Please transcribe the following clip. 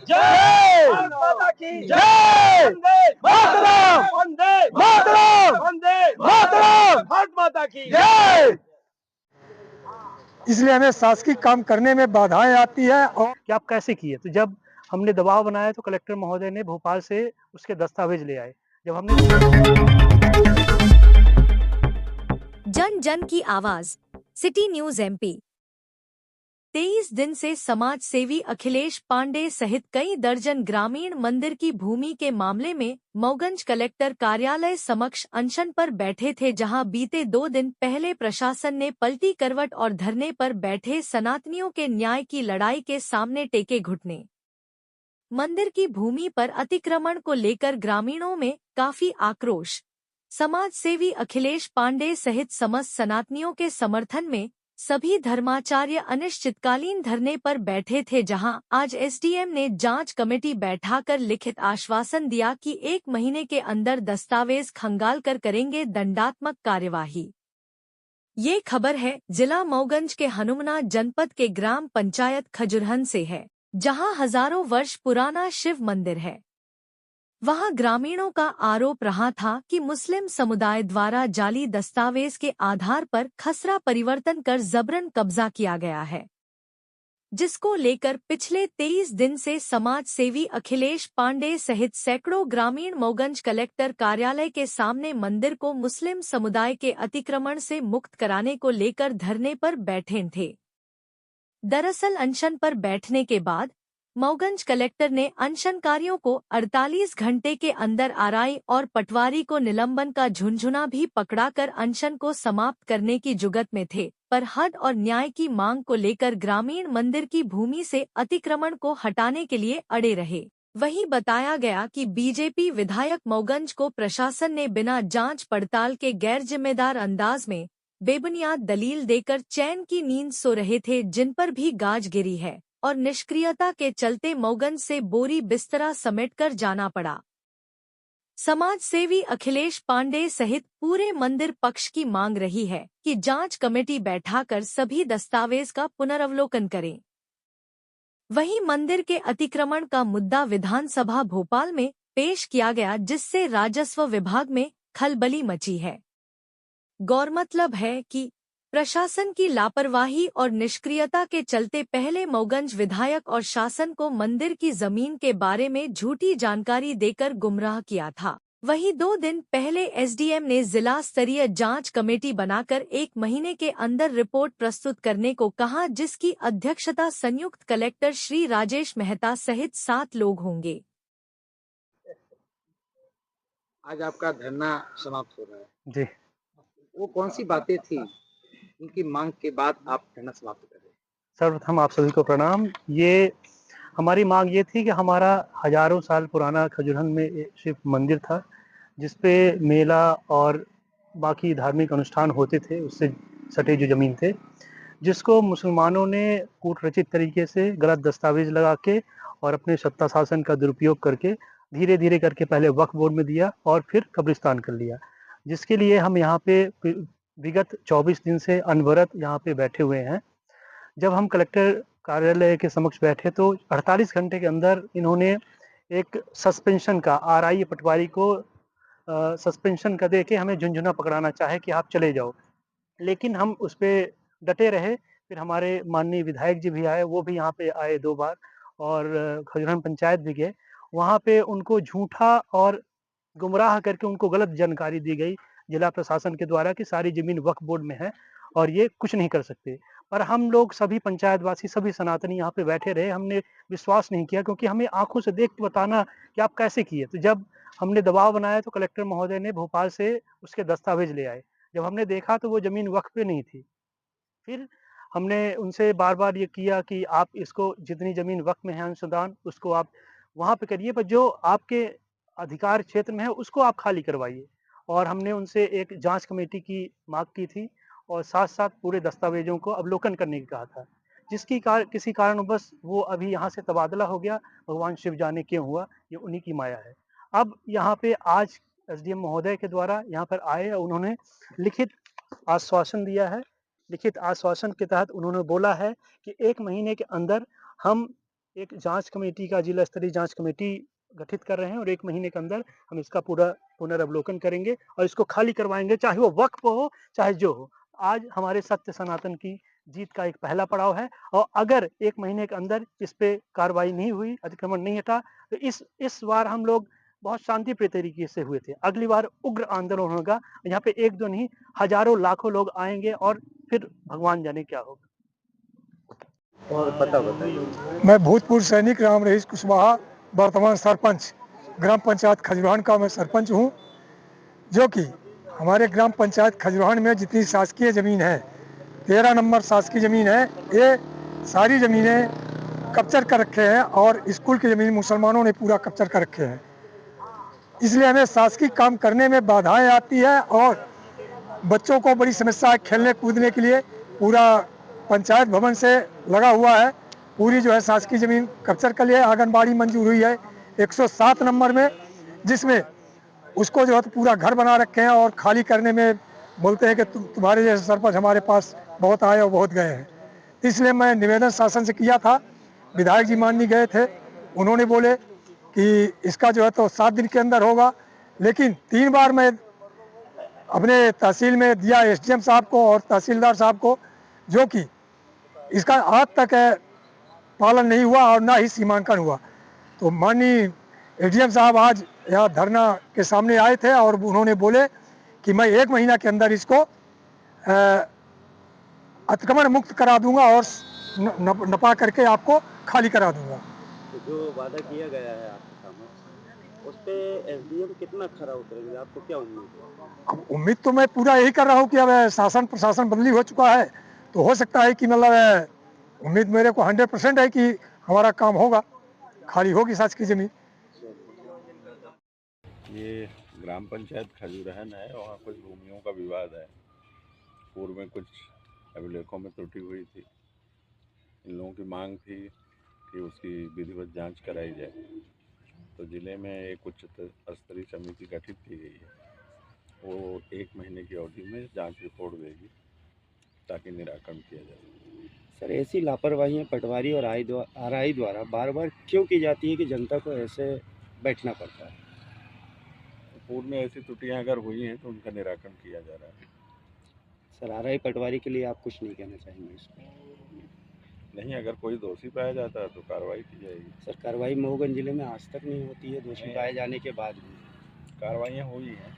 जय भारत माता की जय, वंदे मातरम, वंदे मातरम, वंदे मातरम, भारत माता की जय। इसलिए हमें शासकीय काम करने में बाधाएं आती है। और कि आप कैसे किए, तो जब हमने दबाव बनाया तो कलेक्टर महोदय ने भोपाल से उसके दस्तावेज ले आए। जब हमने जन जन की आवाज, सिटी न्यूज एमपी। 23 दिन से समाज सेवी अखिलेश पांडे सहित कई दर्जन ग्रामीण मंदिर की भूमि के मामले में मऊगंज कलेक्टर कार्यालय समक्ष अनशन पर बैठे थे, जहां बीते 2 दिन पहले प्रशासन ने पलटी करवट और धरने पर बैठे सनातनियों के न्याय की लड़ाई के सामने टेके घुटने। मंदिर की भूमि पर अतिक्रमण को लेकर ग्रामीणों में काफी आक्रोश। समाज सेवी अखिलेश पांडे सहित समस्त सनातनियों के समर्थन में सभी धर्माचार्य अनिश्चितकालीन धरने पर बैठे थे, जहां आज एसडीएम ने जांच कमेटी बैठाकर लिखित आश्वासन दिया कि 1 महीने के अंदर दस्तावेज खंगाल कर करेंगे दंडात्मक कार्यवाही। ये खबर है जिला मऊगंज के हनुमना जनपद के ग्राम पंचायत खजुरहन से है, जहां हजारों वर्ष पुराना शिव मंदिर है। वहां ग्रामीणों का आरोप रहा था कि मुस्लिम समुदाय द्वारा जाली दस्तावेज के आधार पर खसरा परिवर्तन कर जबरन कब्जा किया गया है, जिसको लेकर पिछले 23 दिन से समाज सेवी अखिलेश पांडे सहित सैकड़ों ग्रामीण मऊगंज कलेक्टर कार्यालय के सामने मंदिर को मुस्लिम समुदाय के अतिक्रमण से मुक्त कराने को लेकर धरने पर बैठे थे। दरअसल अनशन पर बैठने के बाद मऊगंज कलेक्टर ने अनशनकारियों को 48 घंटे के अंदर आरआई और पटवारी को निलंबन का झुनझुना भी पकड़ाकर अनशन को समाप्त करने की जुगत में थे, पर हद और न्याय की मांग को लेकर ग्रामीण मंदिर की भूमि से अतिक्रमण को हटाने के लिए अड़े रहे। वहीं बताया गया कि बीजेपी विधायक मऊगंज को प्रशासन ने बिना जांच पड़ताल के गैर जिम्मेदार अंदाज में बेबुनियाद दलील देकर चैन की नींद सो रहे थे, जिन पर भी गाज गिरी है और निष्क्रियता के चलते मऊगंज से बोरी बिस्तरा समेटकर जाना पड़ा। समाज सेवी अखिलेश पांडे सहित पूरे मंदिर पक्ष की मांग रही है कि जांच कमेटी बैठाकर सभी दस्तावेज का पुनर्वलोकन करें। वहीं मंदिर के अतिक्रमण का मुद्दा विधानसभा भोपाल में पेश किया गया, जिससे राजस्व विभाग में खलबली मची है। गौरतलब है कि प्रशासन की लापरवाही और निष्क्रियता के चलते पहले मऊगंज विधायक और शासन को मंदिर की जमीन के बारे में झूठी जानकारी देकर गुमराह किया था। वहीं 2 दिन पहले एसडीएम ने जिला स्तरीय जांच कमेटी बनाकर 1 महीने के अंदर रिपोर्ट प्रस्तुत करने को कहा, जिसकी अध्यक्षता संयुक्त कलेक्टर श्री राजेश मेहता सहित 7 लोग होंगे। आज आपका धरना समाप्त हो रहा है जी, वो कौन सी बातें थी उनकी मांग के बाद आप धरना समाप्त कर रहे हैं? सर्वप्रथम आप सभी को प्रणाम। ये हमारी मांग ये थी कि हमारा हजारों साल पुराना खजुरहन में एक शिव मंदिर था, जिसपे मेला और बाकी धार्मिक अनुष्ठान होते थे, उससे सटे जो जमीन थे, जिसको मुसलमानों ने कूटरचित तरीके से गलत दस्तावेज लगा के और अपने सत्ता शासन का दुरुपयोग करके धीरे धीरे करके पहले वक्फ बोर्ड में दिया और फिर कब्रिस्तान कर लिया, जिसके लिए हम यहाँ पे विगत 24 दिन से अनवरत यहाँ पे बैठे हुए हैं। जब हम कलेक्टर कार्यालय के समक्ष बैठे तो 48 घंटे के अंदर इन्होंने एक सस्पेंशन का आरआई पटवारी को सस्पेंशन का दे के हमें झुनझुना पकड़ाना चाहे कि आप चले जाओ, लेकिन हम उस पर डटे रहे। फिर हमारे माननीय विधायक जी भी आए, वो भी यहाँ पे आए 2 बार और खजुरहन पंचायत भी गए। वहाँ पे उनको झूठा और गुमराह करके उनको गलत जानकारी दी गई जिला प्रशासन के द्वारा कि सारी जमीन वक्फ बोर्ड में है और ये कुछ नहीं कर सकते। पर हम लोग सभी पंचायतवासी, सभी सनातनी यहाँ पे बैठे रहे, हमने विश्वास नहीं किया, क्योंकि हमें आंखों से देख के बताना कि आप कैसे किए। तो जब हमने दबाव बनाया तो कलेक्टर महोदय ने भोपाल से उसके दस्तावेज ले आए। जब हमने देखा तो वो जमीन वक्फ पे नहीं थी। फिर हमने उनसे बार बार ये किया कि आप इसको, जितनी जमीन वक्फ में है अंशदान, उसको आप वहाँ पे करिए, पर जो आपके अधिकार क्षेत्र में है उसको आप खाली करवाइए। और हमने उनसे एक जांच कमेटी की मांग की थी और साथ साथ पूरे दस्तावेजों को अवलोकन करने को कहा था, जिसकी किसी कारणवश वो अभी यहाँ से तबादला हो गया। भगवान शिव जाने क्यों हुआ, ये उन्हीं की माया है। अब यहाँ पे आज एसडीएम महोदय के द्वारा यहाँ पर आए, उन्होंने लिखित आश्वासन दिया है। लिखित आश्वासन के तहत उन्होंने बोला है कि 1 महीने के अंदर हम एक जांच कमेटी का जिला स्तरीय जांच कमेटी गठित कर रहे हैं और 1 महीने के अंदर हम इसका पूरा पुनर्वलोकन करेंगे और इसको खाली करवाएंगे, चाहे वो वक्फ हो चाहे जो हो। आज हमारे सत्य सनातन की जीत का एक पहला पड़ाव है और अगर 1 महीने के अंदर इस पे कार्रवाई नहीं हुई, अतिक्रमण नहीं हटा, तो इस बार हम लोग बहुत शांतिप्रिय तरीके से हुए थे। अगली बार उग्र आंदोलन होगा, यहाँ पे 1-2 नहीं हजारों लाखों लोग आएंगे और फिर भगवान जाने क्या होगा। और पता बताइए। मैं भूतपूर्व सैनिक राम रहीश कुशवाहा, वर्तमान सरपंच ग्राम पंचायत खजुरान का मैं सरपंच हूँ। जो कि हमारे ग्राम पंचायत खजुरान में जितनी शासकीय ज़मीन है, 13 नंबर शासकीय ज़मीन है, ये सारी ज़मीनें कब्जा कर रखे हैं और स्कूल की ज़मीन मुसलमानों ने पूरा कब्जा कर रखे हैं। इसलिए हमें शासकीय काम करने में बाधाएं आती है और बच्चों को बड़ी समस्या है खेलने कूदने के लिए। पूरा पंचायत भवन से लगा हुआ है, पूरी जो है शासकीय ज़मीन कब्जा कर लिया है। आंगनबाड़ी मंजूर हुई है 107 नंबर में, जिसमें उसको जो है तो पूरा घर बना रखे हैं और खाली करने में बोलते हैं कि तुम्हारे जैसे सरपंच हमारे पास बहुत आए और बहुत गए हैं। इसलिए मैं निवेदन शासन से किया था, विधायक जी माननीय गए थे, उन्होंने बोले कि इसका जो है तो 7 दिन के अंदर होगा, लेकिन 3 बार मैं अपने तहसील में दिया एसडीएम साहब को और तहसीलदार साहब को, जो कि इसका आज तक पालन नहीं हुआ और ना ही सीमांकन हुआ। तो माननीय एडीएम साहब आज यहाँ धरना के सामने आए थे और उन्होंने बोले कि मैं 1 महीना के अंदर इसको अतिक्रमण मुक्त करा दूंगा और नपा करके आपको खाली करा दूंगा। तो जो वादा किया गया है आपके सामने, उस पे एसडीएम कितना खरा उतरेंगे, आपको क्या उम्मीद है? अब उम्मीद तो मैं पूरा यही कर रहा हूँ कि अब शासन प्रशासन बदली हो चुका है, तो हो सकता है कि मतलब उम्मीद मेरे को 100% है कि हमारा काम होगा, खाली होगी शासकीय जमीन। ये ग्राम पंचायत खजूरहन है, वहाँ कुछ भूमियों का विवाद है। पूर्व में कुछ अभिलेखों में त्रुटि हुई थी। इन लोगों की मांग थी कि उसकी विधिवत जांच कराई जाए, तो ज़िले में एक उच्च स्तरीय समिति गठित की गई है। वो 1 महीने की अवधि में जांच रिपोर्ट देगी ताकि निराकरण किया जाए। सर, ऐसी लापरवाहियां पटवारी और आरआई द्वारा बार बार क्यों की जाती है कि जनता को ऐसे बैठना पड़ता है? पूर्व में ऐसी त्रुटियां अगर हुई हैं तो उनका निराकरण किया जा रहा है। सर, आरआई पटवारी के लिए आप कुछ नहीं कहना चाहेंगे इसमें? नहीं, अगर कोई दोषी पाया जाता है तो कार्रवाई की जाएगी। सर, कार्रवाई महोगंज जिले में आज तक नहीं होती है दोषी पाए जाने के बाद भी। कार्रवाइयाँ हुई हैं।